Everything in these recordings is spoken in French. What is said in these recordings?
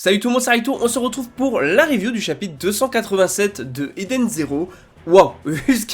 Salut tout le monde, c'est Raito, on se retrouve pour la review du chapitre 287 de Eden Zero. Waouh,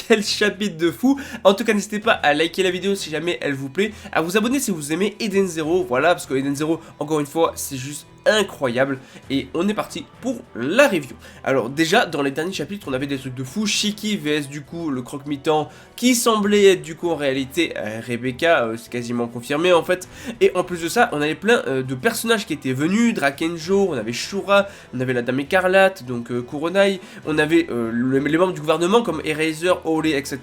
quel chapitre de fou. En tout cas, n'hésitez pas à liker la vidéo si jamais elle vous plaît, à vous abonner si vous aimez Eden Zero, voilà, parce que Eden Zero, encore une fois, c'est juste incroyable. Et on est parti pour la review. Alors déjà, dans les derniers chapitres, on avait des trucs de fou. Shiki vs du coup le croque-mitant, qui semblait être du coup en réalité Rebecca, c'est quasiment confirmé en fait. Et en plus de ça, on avait plein de personnages qui étaient venus, Drakenjo, on avait Shura, on avait la Dame Écarlate, donc Kuronai, on avait les membres du gouvernement comme Eraser, Ole, etc.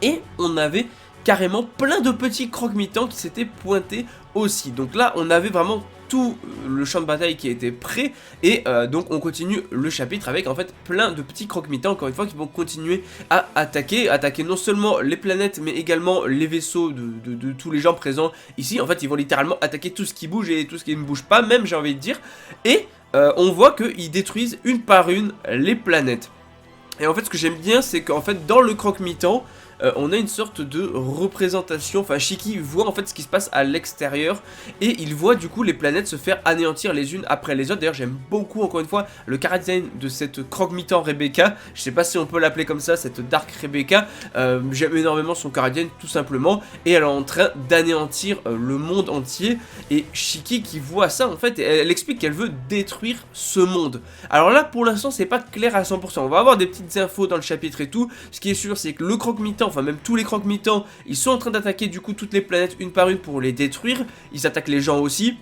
Et on avait carrément plein de petits croque-mitants qui s'étaient pointés aussi. Donc là, on avait vraiment tout le champ de bataille qui était prêt et donc on continue le chapitre avec en fait plein de petits croque-mitants encore une fois qui vont continuer à attaquer non seulement les planètes mais également les vaisseaux de tous les gens présents ici. En fait ils vont littéralement attaquer tout ce qui bouge et tout ce qui ne bouge pas même, j'ai envie de dire, et on voit qu'ils détruisent une par une les planètes. Et en fait ce que j'aime bien c'est qu'en fait dans le croque-mitant on a une sorte de représentation, enfin Shiki voit en fait ce qui se passe à l'extérieur et il voit du coup les planètes se faire anéantir les unes après les autres. D'ailleurs j'aime beaucoup encore une fois le chara-design de cette croque-mitant Rebecca, je sais pas si on peut l'appeler comme ça, cette Dark Rebecca, j'aime énormément son chara-design tout simplement, et elle est en train d'anéantir le monde entier, et Shiki qui voit ça en fait, elle explique qu'elle veut détruire ce monde. Alors là pour l'instant c'est pas clair à 100%, on va avoir des petites infos dans le chapitre et tout, ce qui est sûr c'est que le croque-mitant, enfin même tous les croque-mitants, ils sont en train d'attaquer du coup toutes les planètes une par une pour les détruire, ils attaquent les gens aussi.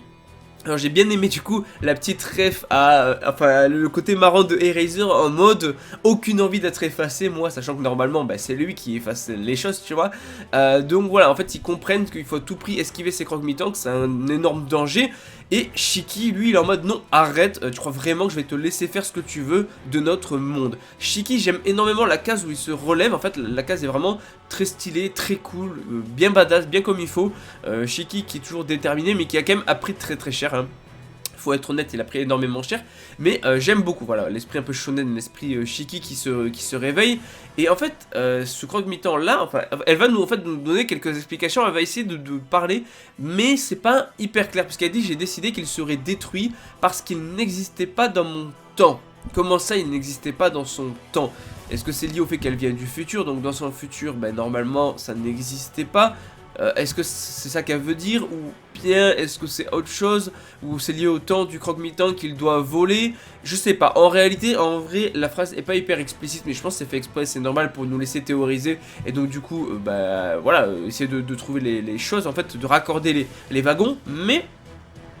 Alors j'ai bien aimé du coup la petite ref à, enfin le côté marrant de Eraser en mode aucune envie d'être effacé, moi sachant que normalement bah, c'est lui qui efface les choses, tu vois. Donc voilà, en fait ils comprennent qu'il faut à tout prix esquiver ces croque-mitants, que c'est un énorme danger. Et Shiki lui il est en mode non arrête, tu crois vraiment que je vais te laisser faire ce que tu veux de notre monde. Shiki, j'aime énormément la case où il se relève, en fait la case est vraiment très stylée, très cool, bien badass, bien comme il faut. Shiki qui est toujours déterminé mais qui a quand même appris très très cher, hein. Faut être honnête, il a pris énormément cher, mais j'aime beaucoup, voilà, l'esprit un peu shonen, l'esprit Shiki qui se réveille. Et en fait, ce croque-mitant là, enfin, elle va nous donner quelques explications, elle va essayer de parler, mais c'est pas hyper clair, parce qu'elle dit j'ai décidé qu'il serait détruit parce qu'il n'existait pas dans mon temps. Comment ça, il n'existait pas dans son temps? Est-ce que c'est lié au fait qu'elle vient du futur, donc dans son futur, ben, normalement, ça n'existait pas? Est-ce que c'est ça qu'elle veut dire, ou bien est-ce que c'est autre chose, ou c'est lié au temps du croque-mitant qu'il doit voler? Je sais pas, en réalité, en vrai, la phrase est pas hyper explicite, mais je pense que c'est fait exprès, c'est normal pour nous laisser théoriser, et donc du coup, bah voilà, essayer de trouver les choses, en fait, de raccorder les wagons, mais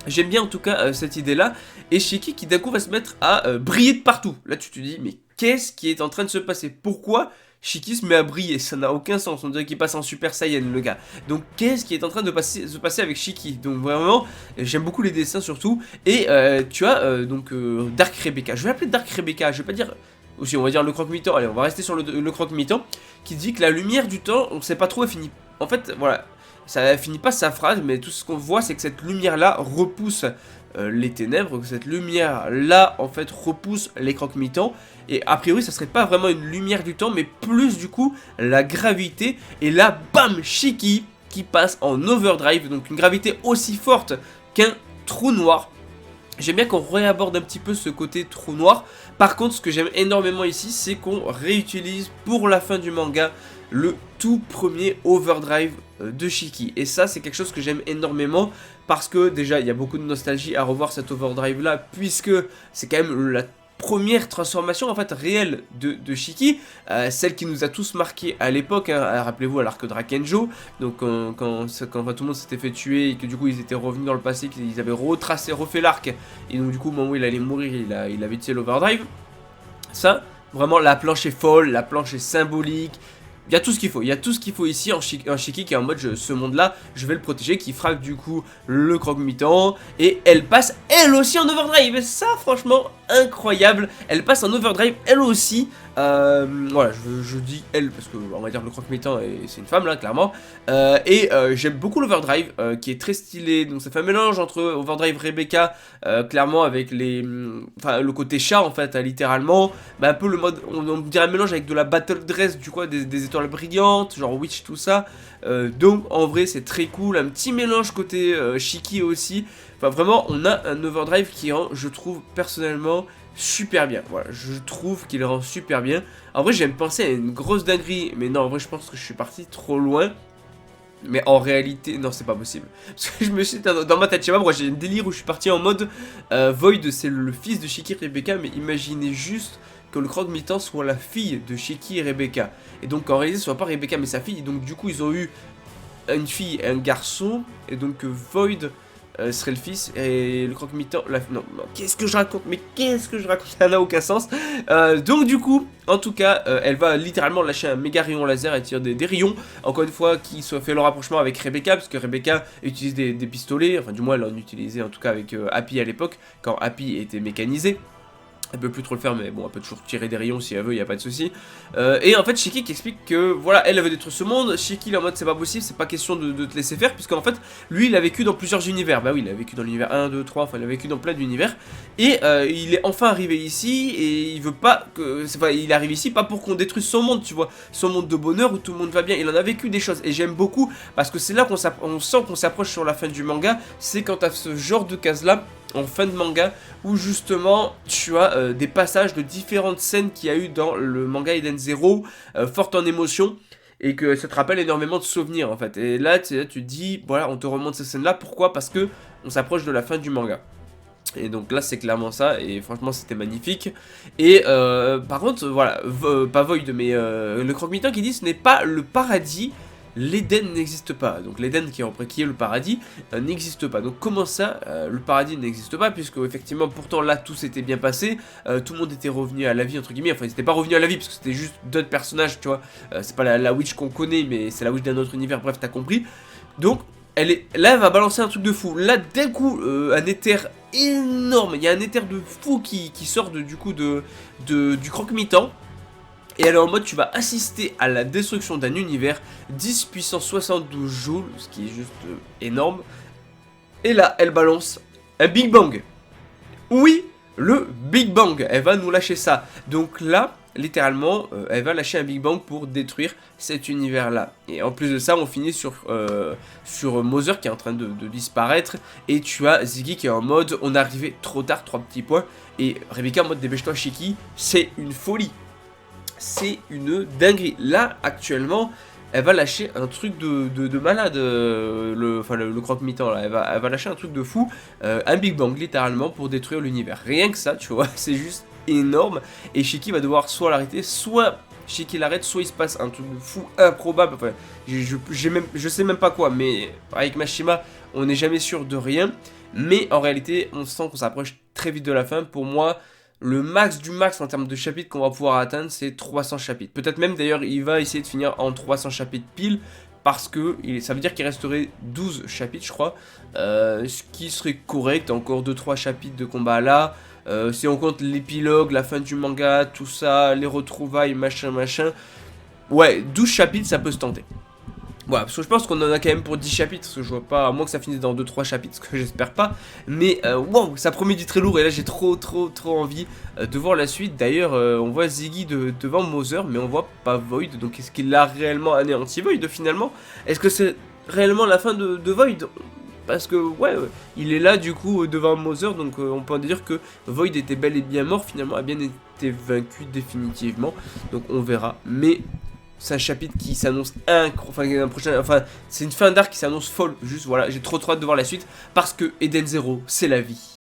j'aime bien en tout cas cette idée là, et Shiki qui d'un coup va se mettre à briller de partout. Là tu te dis, mais qu'est-ce qui est en train de se passer? Pourquoi Shiki se met à briller? Ça n'a aucun sens, on dirait qu'il passe en Super Saiyan le gars. Donc qu'est-ce qui est en train de se passer avec Shiki? Donc vraiment, j'aime beaucoup les dessins surtout. Et tu as donc Dark Rebecca, je vais l'appeler Dark Rebecca, je vais pas dire... Aussi on va dire le croque-mitant, allez on va rester sur le croque-mitant, qui dit que la lumière du temps, on sait pas trop, elle finit... En fait voilà, ça finit pas sa phrase, mais tout ce qu'on voit c'est que cette lumière là repousse les ténèbres, que cette lumière là en fait repousse les croque-mitants, et a priori ça serait pas vraiment une lumière du temps mais plus du coup la gravité, et là bam, Shiki qui passe en overdrive, donc une gravité aussi forte qu'un trou noir. J'aime bien qu'on réaborde un petit peu ce côté trou noir. Par contre, ce que j'aime énormément ici, c'est qu'on réutilise pour la fin du manga le tout premier overdrive de Shiki. Et ça, c'est quelque chose que j'aime énormément parce que déjà, il y a beaucoup de nostalgie à revoir cet overdrive là, puisque c'est quand même la première transformation en fait réelle de Shiki, celle qui nous a tous marqué à l'époque, hein, rappelez-vous à l'arc Drakenjo, donc quand tout le monde s'était fait tuer et que du coup ils étaient revenus dans le passé, qu'ils avaient refait l'arc, et donc du coup au moment où il allait mourir il avait utilisé l'overdrive. Ça, vraiment la planche est folle, la planche est symbolique. Il y a tout ce qu'il faut, il y a tout ce qu'il faut ici en Shiki qui est en mode ce monde là je vais le protéger, qui frappe du coup le croque-mitant, et elle passe elle aussi en overdrive, et ça franchement incroyable, elle passe en overdrive elle aussi. Voilà, je dis elle parce que on va dire le croque-mitant c'est une femme là clairement, j'aime beaucoup l'overdrive qui est très stylé, donc ça fait un mélange entre overdrive Rebecca clairement avec le côté chat en fait, littéralement, bah, un peu le mode on dirait un mélange avec de la battle dress du coup, des étoiles brillantes genre witch tout ça, donc en vrai c'est très cool, un petit mélange côté Shiki aussi. Enfin, vraiment, on a un overdrive qui rend, je trouve, personnellement, super bien. Voilà, je trouve qu'il rend super bien. En vrai, j'aime penser à une grosse dinguerie, mais non, en vrai, je pense que je suis parti trop loin. Mais en réalité, non, c'est pas possible. Parce que je me suis dans ma tête, je sais pas, moi j'ai un délire où je suis parti en mode Void, c'est le fils de Shiki et Rebecca, mais imaginez juste que le croque-mitant soit la fille de Shiki et Rebecca. Et donc en réalité, ce soit pas Rebecca, mais sa fille. Et donc du coup, ils ont eu une fille et un garçon. Et donc Void serait le fils et le croque-mitant non, non, qu'est-ce que je raconte, mais qu'est-ce que je raconte, ça n'a aucun sens. Donc du coup, en tout cas, elle va littéralement lâcher un méga rayon laser et tirer des rayons, encore une fois, qui soit fait le rapprochement avec Rebecca, parce que Rebecca utilise des pistolets, enfin du moins elle en utilisait en tout cas avec Happy à l'époque, quand Happy était mécanisé. Elle peut plus trop le faire, mais bon, elle peut toujours tirer des rayons si elle veut, y a pas de souci. Et en fait, Shiki qui explique que voilà, elle veut détruire ce monde. Shiki il est en mode c'est pas possible, c'est pas question de te laisser faire, puisqu'en fait, lui il a vécu dans plusieurs univers. Bah oui, il a vécu dans l'univers 1, 2, 3, enfin il a vécu dans plein d'univers. Et il est enfin arrivé ici, et il veut pas que. Enfin, il arrive ici pas pour qu'on détruise son monde, tu vois. Son monde de bonheur où tout le monde va bien. Il en a vécu des choses, et j'aime beaucoup, parce que c'est là qu'on sent qu'on s'approche sur la fin du manga. C'est quand t'as ce genre de case là en fin de manga où justement tu as des passages de différentes scènes qu'il y a eu dans le manga Eden Zero, fortes en émotion, et que ça te rappelle énormément de souvenirs en fait. Et là tu te dis, voilà, on te remonte ces scènes là, pourquoi? Parce que on s'approche de la fin du manga. Et donc là c'est clairement ça, et franchement c'était magnifique. Et par contre voilà, pas Void mais le croque-mitant qui dit ce n'est pas le paradis, l'Éden n'existe pas. Donc l'Éden qui est le paradis n'existe pas. Donc comment ça, le paradis n'existe pas, puisque effectivement pourtant là tout s'était bien passé, tout le monde était revenu à la vie entre guillemets, enfin ils n'étaient pas revenus à la vie parce que c'était juste d'autres personnages, tu vois, c'est pas la witch qu'on connaît mais c'est la witch d'un autre univers, bref t'as compris. Donc là elle va balancer un truc de fou, là d'un coup un éther énorme, il y a un éther de fou qui sort du coup du croque-mitant. Et elle est en mode tu vas assister à la destruction d'un univers, 10 puissance 72 joules, ce qui est juste énorme. Et là, elle balance un Big Bang. Oui, le Big Bang, elle va nous lâcher ça. Donc là, littéralement, elle va lâcher un Big Bang pour détruire cet univers-là. Et en plus de ça, on finit sur Mother qui est en train de disparaître. Et tu as Ziggy qui est en mode on est arrivé trop tard, 3 petits points. Et Rebecca en mode dépêche-toi Shiki, c'est une folie. C'est une dinguerie. Là, actuellement, elle va lâcher un truc de malade. Le croque-mitant, là. Elle va lâcher un truc de fou. Un Big Bang, littéralement, pour détruire l'univers. Rien que ça, tu vois, c'est juste énorme. Et Shiki va devoir soit l'arrêter, soit Shiki l'arrête, soit il se passe un truc de fou improbable. Enfin, je sais même pas quoi, mais avec Mashima, on n'est jamais sûr de rien. Mais en réalité, on sent qu'on s'approche très vite de la fin. Pour moi, le max du max en termes de chapitres qu'on va pouvoir atteindre, c'est 300 chapitres. Peut-être même d'ailleurs, il va essayer de finir en 300 chapitres pile, parce que ça veut dire qu'il resterait 12 chapitres, je crois. Ce qui serait correct, encore 2-3 chapitres de combat là. Si on compte l'épilogue, la fin du manga, tout ça, les retrouvailles, machin. Ouais, 12 chapitres, ça peut se tenter. Voilà, parce que je pense qu'on en a quand même pour 10 chapitres, parce que je vois pas, à moins que ça finisse dans 2-3 chapitres, ce que j'espère pas. Mais wow, ça promet du très lourd, et là j'ai trop envie de voir la suite. D'ailleurs, on voit Ziggy devant Mother, mais on voit pas Void, donc est-ce qu'il a réellement anéanti Void finalement? Est-ce que c'est réellement la fin de Void? Parce que ouais, il est là du coup devant Mother, donc on peut en dire que Void était bel et bien mort, finalement a bien été vaincu définitivement. Donc on verra, mais c'est un chapitre qui s'annonce incroyable, enfin c'est une fin d'arc qui s'annonce folle, juste voilà, j'ai trop hâte de voir la suite, parce que Eden Zero, c'est la vie.